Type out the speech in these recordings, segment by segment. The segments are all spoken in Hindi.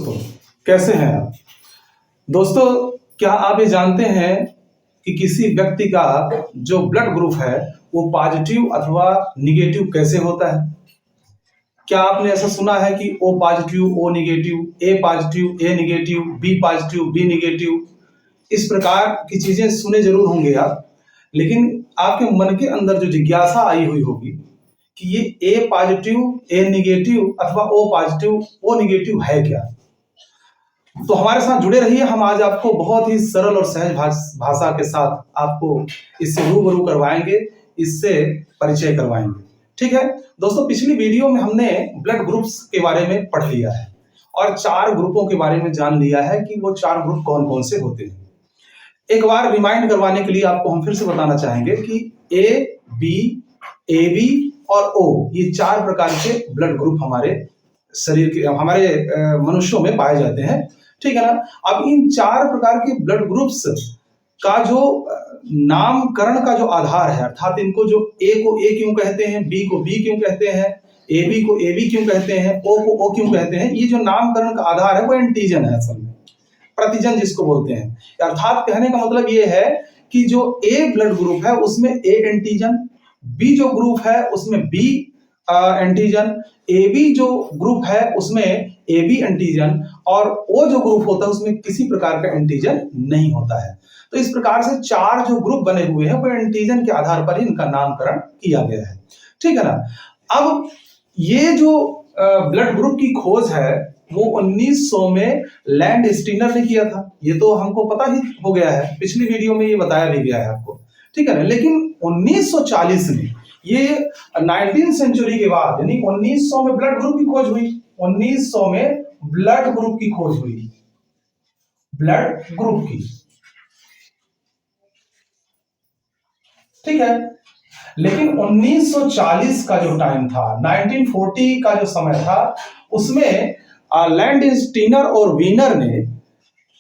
दोस्तों, कैसे हैं आप? दोस्तों, क्या आप ये जानते हैं कि किसी व्यक्ति का जो ब्लड ग्रुप है वो पॉजिटिव अथवा निगेटिव कैसे होता है? क्या आपने ऐसा सुना है कि O positive O negative, A positive A negative, B positive B negative? इस प्रकार की चीजें सुने जरूर होंगे आप, लेकिन आपके मन के अंदर जो जिज्ञासा आई हुई होगी कि ये ए पॉजिटिव ए निगेटिव अथवा ओ पॉजिटिव ओ निगेटिव है क्या? तो हमारे साथ जुड़े रहिए। हम आज आपको बहुत ही सरल और सहज भाषा के साथ आपको इससे रूबरू करवाएंगे, इससे परिचय करवाएंगे। ठीक है दोस्तों, पिछली वीडियो में हमने ब्लड ग्रुप्स के बारे में पढ़ लिया है और 4 ग्रुपों के बारे में जान लिया है कि वो 4 ग्रुप कौन कौन से होते हैं। एक बार रिमाइंड करवाने के लिए आपको हम फिर से बताना चाहेंगे कि ए बी ए बी और ओ, ये 4 प्रकार के ब्लड ग्रुप हमारे शरीर के, हमारे मनुष्यों में पाए जाते हैं। ठीक है ना। अब इन 4 प्रकार के ब्लड ग्रुप्स का जो नामकरण का जो आधार है, अर्थात इनको जो ए को ए क्यों कहते हैं, बी को बी क्यों कहते हैं, ए बी को ए बी क्यों कहते हैं, ओ को ओ क्यों कहते हैं, ये जो नामकरण का आधार है वो एंटीजन है, असल में प्रतिजन जिसको बोलते हैं। अर्थात कहने का मतलब ये है कि जो ए ब्लड ग्रुप है उसमें ए एंटीजन, बी जो ग्रुप है उसमें बी एंटीजन, ए बी जो ग्रुप है उसमें ए बी एंटीजन और ओ जो ग्रुप होता है उसमें किसी प्रकार का एंटीजन नहीं होता है। तो इस प्रकार से 4 जो ग्रुप बने हुए हैं वो एंटीजन के आधार पर ही इनका नामकरण किया गया है। ठीक है ना। अब ये जो ब्लड ग्रुप की खोज है वो 1900 में लैंड स्टीनर ने किया था। ये तो हमको पता ही हो गया है, पिछली वीडियो में ये बताया भी गया है आपको। ठीक है ना। लेकिन 1940 में, ये 19वीं सेंचुरी के बाद, यानी 1900 में ब्लड ग्रुप की खोज हुई। 1900 में ब्लड ग्रुप की खोज हुई, ब्लड ग्रुप की। ठीक है। लेकिन 1940 का जो टाइम था, 1940 का जो समय था, उसमें लैंड स्टीनर और वीनर ने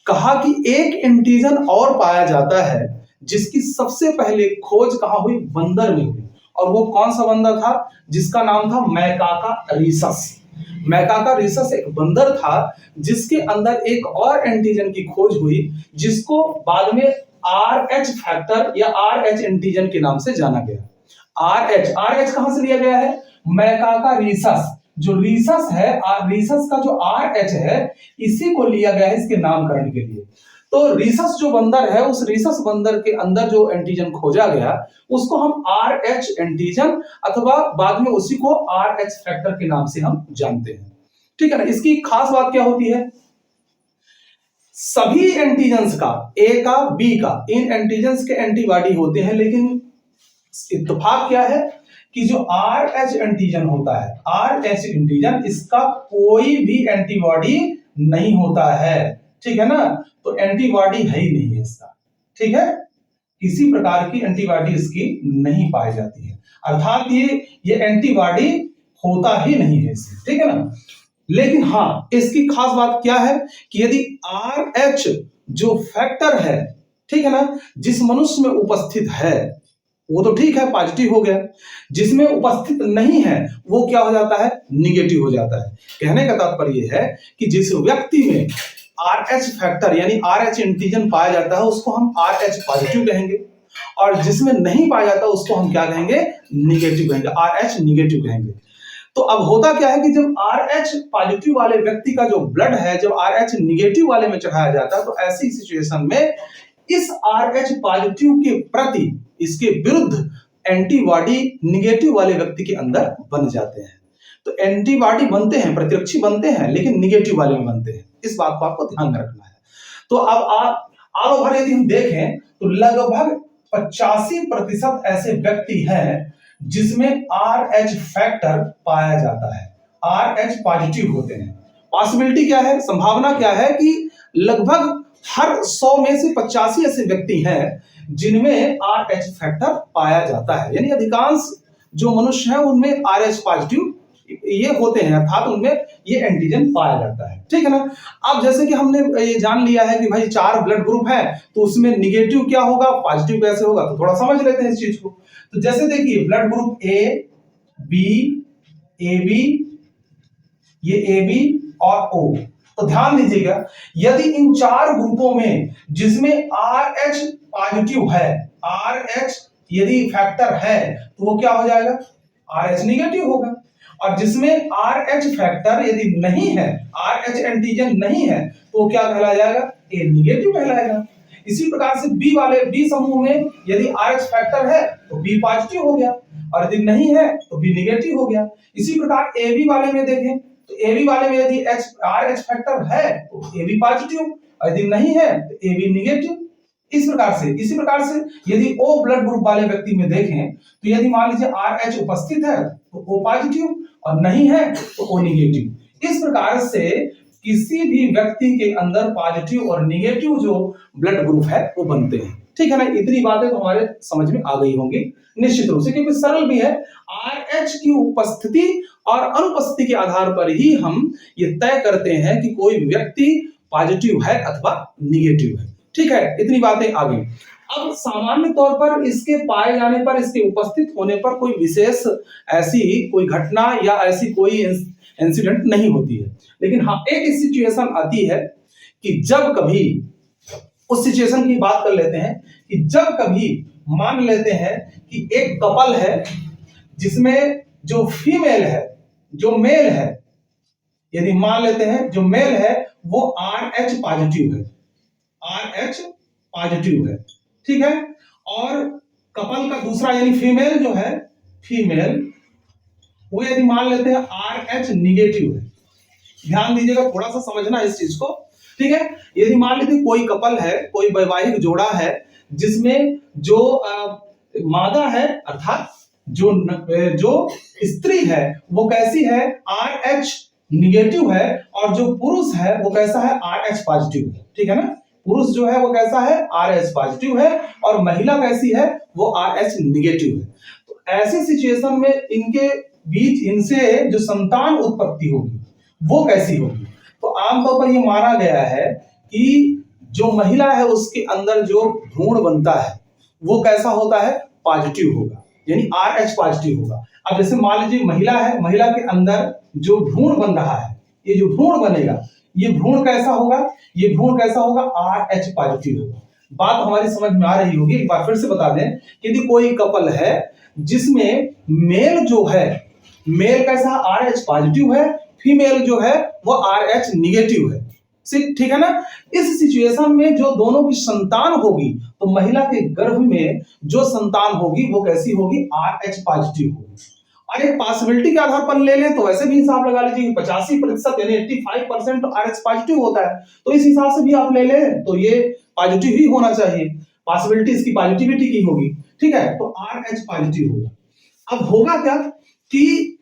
कहा कि एक एंटीजन और पाया जाता है जिसकी सबसे पहले खोज कहां हुई? बंदर में हुई। और वो कौन सा बंदर था? जिसका नाम था मैकाका रीसस। मैकाका रीसस एक बंदर था जिसके अंदर एक और एंटीजन की खोज हुई, जिसको बाद में RH फैक्टर या RH एंटीजन के नाम से जाना गया। RH कहां से लिया गया है? मैकाका रीसस। जो रीसस है, रीसस का जो RH है, इसी को लिया गया है इसके नामकरण के लिए। तो रीसस जो बंदर है, उस रीसस बंदर के अंदर जो एंटीजन खोजा गया उसको हम RH एंटीजन अथवा बाद में उसी को RH फैक्टर के नाम से हम जानते हैं। ठीक है ना। इसकी खास बात क्या होती है? सभी एंटीजन्स का, ए का बी का, इन एंटीजन्स के एंटीबॉडी होते हैं, लेकिन इत्तेफाक क्या है कि जो RH एंटीजन होता है, RH एंटीजन, इसका कोई भी एंटीबॉडी नहीं होता है। ठीक है ना। तो एंटीबॉडी है ही नहीं है इसका। ठीक है। किसी प्रकार की एंटीबॉडी इसकी नहीं पाई जाती है, अर्थात ये एंटीबॉडी होता ही नहीं है इससे। ठीक है ना। लेकिन हाँ, इसकी खास बात क्या है कि यदि RH जो फैक्टर है, ठीक है ना, जिस मनुष्य में उपस्थित है वो तो ठीक है, पॉजिटिव हो गया। जिसमें उपस्थित नहीं है वो क्या हो जाता है? निगेटिव हो जाता है। कहने का तात्पर्य है कि जिस व्यक्ति में RH फैक्टर यानी RH एंटीजन पाया जाता है उसको हम RH पॉजिटिव कहेंगे, और जिसमें नहीं पाया जाता उसको हम क्या कहेंगे? निगेटिव कहेंगे, RH निगेटिव कहेंगे। तो अब होता क्या है कि जब RH पॉजिटिव वाले व्यक्ति का जो ब्लड है, जब RH निगेटिव वाले में चढ़ाया जाता है, तो ऐसी सिचुएशन में इस RH पॉजिटिव के प्रति, इसके विरुद्ध एंटीबॉडी निगेटिव वाले व्यक्ति के अंदर बन जाते हैं। तो एंटीबॉडी बनते हैं, प्रतिरक्षी बनते हैं, लेकिन निगेटिव वाले में बनते हैं। इस बात को आपको ध्यान में रखना है। तो अब आप ऑल ओवर यदि हम देखें तो लगभग 85% ऐसे व्यक्ति हैं जिसमें RH फैक्टर पाया जाता है, RH पॉजिटिव होते हैं। पॉसिबिलिटी क्या है, संभावना क्या है कि लगभग हर 100 में से 85 ऐसे व्यक्ति हैं जिनमें RH फैक्टर पाया जाता है, यानी अधिकांश जो मनुष्य हैं उनमें RH पॉजिटिव ये होते हैं, अर्थात उनमें ये एंटीजन पाया जाता है। ठीक है ना। अब जैसे कि हमने ये जान लिया है कि भाई 4 ब्लड ग्रुप है, तो उसमें निगेटिव क्या होगा, पॉजिटिव कैसे होगा, तो थोड़ा समझ लेते हैं इस चीज को। तो जैसे देखिए blood group A B A B, ये ए बी और ओ, तो ध्यान दीजिएगा, यदि इन 4 ग्रुपों में जिसमें RH पॉजिटिव है, RH यदि फैक्टर है तो वो क्या हो जाएगा, RH निगेटिव होगा। और जिसमें RH फैक्टर यदि नहीं है, RH एंटीजन नहीं है, तो वो क्या कहला जाएगा, A निगेटिव कहलाएगा। इसी प्रकार से बी समूह में यदि RH फैक्टर है तो B पॉजिटिव हो गया, और यदि नहीं है तो B निगेटिव हो गया। इसी प्रकार AB वाले में देखें तो AB वाले में यदि RH फैक्टर है तो AB पॉजिटिव, और यदि नहीं है तो AB निगेटिव। इसी प्रकार से यदि O ब्लड ग्रुप वाले व्यक्ति में देखें तो यदि मान लीजिए RH उपस्थित है तो O पॉजिटिव, और नहीं है तो O निगेटिव। इस प्रकार से किसी भी व्यक्ति के अंदर पॉजिटिव और निगेटिव जो ब्लड ग्रुप है वो बनते हैं। ठीक है ना, इतनी बातें तो हमारे समझ में आ गई होंगी निश्चित रूप से, क्योंकि सरल भी है। RH की उपस्थिति और अनुपस्थिति के आधार पर ही हम ये तय करते हैं कि कोई व्यक्ति पॉजिटिव है अथवा निगेटिव है। ठीक है, इतनी बातें आ गई। अब सामान्य तौर पर इसके पाए जाने पर, इसके उपस्थित होने पर कोई विशेष ऐसी कोई घटना या ऐसी कोई इंसिडेंट नहीं होती है, लेकिन हाँ एक सिचुएशन आती है कि जब कभी, उस सिचुएशन की बात कर लेते हैं कि जब कभी मान लेते हैं कि एक कपल है जिसमें जो फीमेल है, जो मेल है, यदि मान लेते हैं जो मेल है वो RH पॉजिटिव है, RH पॉजिटिव है, ठीक है, और कपल का दूसरा यानी फीमेल जो है, फीमेल वो यदि मान लेते हैं RH निगेटिव है। ध्यान दीजिएगा, थोड़ा सा समझना इस चीज को, ठीक है। यदि मान लीजिए कोई कपल है, कोई वैवाहिक जोड़ा है जिसमें जो मादा है अर्थात जो स्त्री है वो कैसी है, RH निगेटिव है, और जो पुरुष है वो कैसा है, RH पॉजिटिव है। ठीक है ना, पुरुष जो है वो कैसा है, RH पॉजिटिव है, और महिला कैसी है, वो RH निगेटिव है। तो ऐसी सिचुएशन में इनके बीच इनसे जो संतान उत्पत्ति होगी वो कैसी होगी, तो आमतौर पर ये माना गया है कि जो महिला है उसके अंदर जो भ्रूण बनता है वो कैसा होता है, पॉजिटिव होगा, यानी RH पॉजिटिव होगा। अब जैसे मान लीजिए महिला है, महिला के अंदर जो भ्रूण बन रहा है, ये जो भ्रूण बनेगा ये भ्रूण कैसा होगा, ये भ्रूण कैसा होगा, RH पॉजिटिव होगा। बात हमारी समझ में आ रही होगी। एक बार फिर से बता दें कि यदि कोई कपल है जिसमें मेल जो है, मेल कैसा है, RH पॉजिटिव है, फीमेल जो है वो RH निगेटिव है, ठीक है ना। इस सिचुएशन में जो दोनों की संतान होगी तो महिला के गर्भ में जो संतान होगी वो कैसी होगी, RH पॉजिटिव होगी। और एक पॉसिबिलिटी के आधार पर ले लें तो वैसे भी हिसाब लगा लीजिए 85% यानी 85% तो RH पॉजिटिव होता है, तो इस हिसाब से भी आप ले लें तो ये पॉजिटिव ही होना चाहिए, पॉसिबिलिटी इसकी पॉजिटिविटी की होगी। ठीक है, तो RH पॉजिटिव होगा। अब होगा क्या कि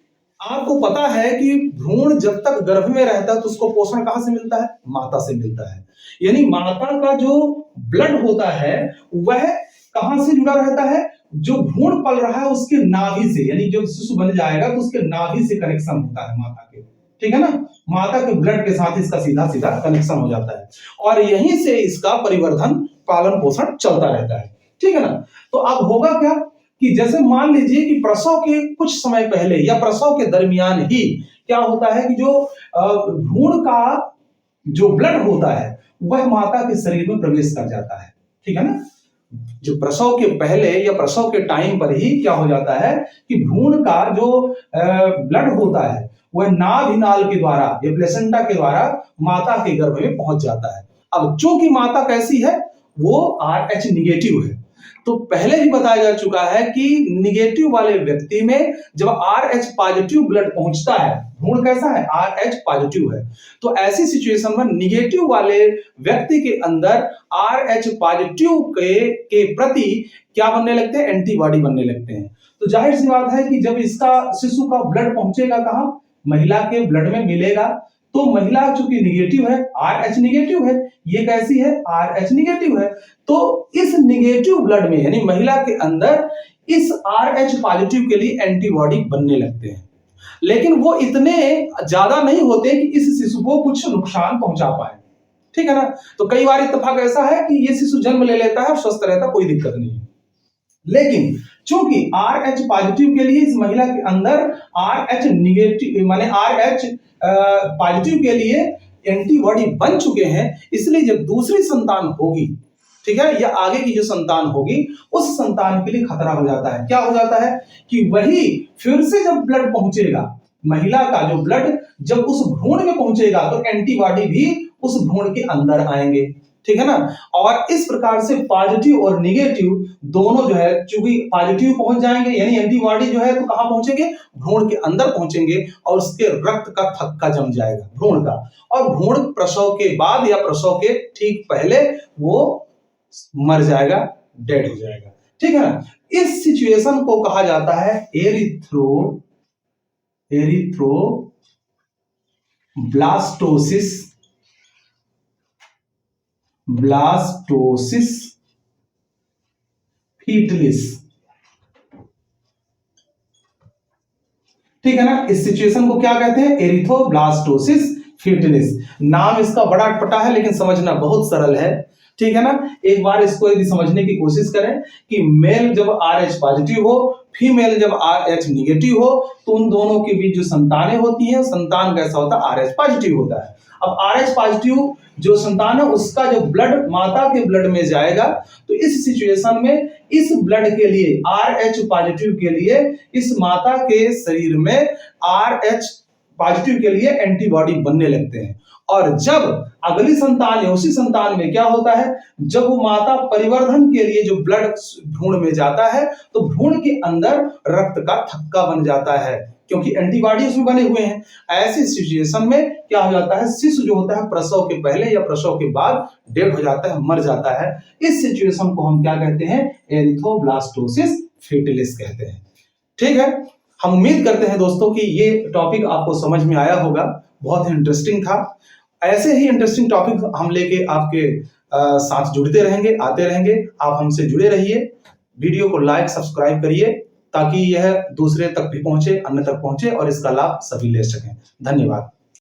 आपको पता है कि भ्रूण जब तक गर्भ में रहता है तो उसको पोषण कहां से मिलता है, माता से मिलता है, यानी माता का जो ब्लड होता है वह कहां से जुड़ा रहता है, जो भ्रूण पल रहा है उसके नाभि से, यानी जब शिशु बन जाएगा तो उसके नाभि से कनेक्शन होता है माता के, ठीक है ना, माता के ब्लड के साथ इसका सीधा सीधा कनेक्शन हो जाता है, और यहीं से इसका परिवर्धन पालन पोषण चलता रहता है। ठीक है ना। तो अब होगा क्या कि जैसे मान लीजिए कि प्रसव के कुछ समय पहले या प्रसव के दरमियान ही क्या होता है कि जो भ्रूण का जो ब्लड होता है वह माता के शरीर में प्रवेश कर जाता है। ठीक है ना, जो प्रसव के पहले या प्रसव के टाइम पर ही क्या हो जाता है कि भ्रूण का जो ब्लड होता है वह नाभिनाल के द्वारा या प्लेसेंटा के द्वारा माता के गर्भ में पहुंच जाता है। अब चूंकि माता कैसी है, वो RH निगेटिव है, तो पहले ही बताया जा चुका है कि निगेटिव वाले व्यक्ति में जब RH पॉजिटिव ब्लड पहुंचता है, भ्रूण कैसा है, RH पॉजिटिव है, तो ऐसी सिचुएशन में निगेटिव वाले व्यक्ति के अंदर RH पॉजिटिव के प्रति क्या बनने लगते हैं, एंटीबॉडी बनने लगते हैं। तो जाहिर सी बात है कि जब इसका शिशु का ब्लड पहुंचेगा कहां, महिला के ब्लड में मिलेगा, तो महिला चूंकि निगेटिव है, RH निगेटिव है, ये कैसी है, RH निगेटिव है, तो इस निगेटिव ब्लड में यानी महिला के अंदर इस RH पॉजिटिव के लिए एंटीबॉडी बनने लगते हैं, लेकिन वो इतने ज्यादा नहीं होते कि इस शिशु को कुछ नुकसान पहुंचा पाए। ठीक है ना, तो कई बार इत्तेफाक ऐसा है कि ये शिशु जन्म ले लेता है, स्वस्थ रहता है, कोई दिक्कत नहीं है, लेकिन चूंकि RH पॉजिटिव के लिए इस महिला के अंदर RH निगेटिव माने RH पॉजिटिव के लिए एंटीबॉडी बन चुके हैं, इसलिए जब दूसरी संतान होगी, ठीक है, या आगे की जो संतान होगी, उस संतान के लिए खतरा हो जाता है। क्या हो जाता है कि वही फिर से जब ब्लड पहुंचेगा, महिला का जो ब्लड जब उस भ्रूण में पहुंचेगा तो एंटीबॉडी भी उस भ्रूण के अंदर आएंगे, ठीक है ना। और इस प्रकार से पॉजिटिव और निगेटिव दोनों जो है, चूंकि पॉजिटिव पहुंच जाएंगे यानी एंटीबॉडी जो है तो कहां पहुंचेंगे, भ्रूण के अंदर पहुंचेंगे और उसके रक्त का थक्का जम जाएगा भ्रूण का, और भ्रूण प्रसव के बाद या प्रसव के ठीक पहले वो मर जाएगा, डेड हो जाएगा, ठीक है ना। इस सिचुएशन को कहा जाता है ब्लास्टोसिस फीटलिस, ठीक है ना। इस सिचुएशन को क्या कहते हैं, एरिथ्रोब्लास्टोसिस फीटलिस। नाम इसका बड़ा अटपटा है लेकिन समझना बहुत सरल है, ठीक है ना। एक बार इसको यदि समझने की कोशिश करें कि मेल जब RH पॉजिटिव हो, फीमेल जब RH निगेटिव हो, तो उन दोनों के बीच जो संतानें होती हैं, संतान कैसा होता है, RH पॉजिटिव होता है। अब RH पॉजिटिव जो संतान है उसका जो ब्लड माता के ब्लड में जाएगा, तो इस सिचुएशन में इस ब्लड के लिए, RH पॉजिटिव के लिए, इस माता के शरीर में RH पॉजिटिव के लिए एंटीबॉडी बनने लगते हैं। और जब अगली संतान या उसी संतान में क्या होता है, जब वो माता परिवर्धन के लिए जो ब्लड भ्रूण में जाता है, तो भ्रूण के अंदर रक्त का थक्का बन जाता है, क्योंकि एंटीबॉडी उसमें बने हुए हैं। ऐसी सिचुएशन में क्या हो जाता है, शिशु जो होता है प्रसव के पहले या प्रसव के बाद डेड हो जाता है, मर जाता है। इस सिचुएशन को हम क्या कहते हैं, एरिथ्रोब्लास्टोसिस फीटलिस कहते हैं, ठीक है। हम उम्मीद करते हैं दोस्तों कि ये टॉपिक आपको समझ में आया होगा, बहुत ही इंटरेस्टिंग था। ऐसे ही इंटरेस्टिंग टॉपिक हम लेके आपके साथ जुड़ते रहेंगे, आते रहेंगे। आप हमसे जुड़े रहिए, वीडियो को लाइक सब्सक्राइब करिए ताकि यह दूसरे तक भी पहुंचे, अन्य तक पहुंचे और इसका लाभ सभी ले सकें। धन्यवाद।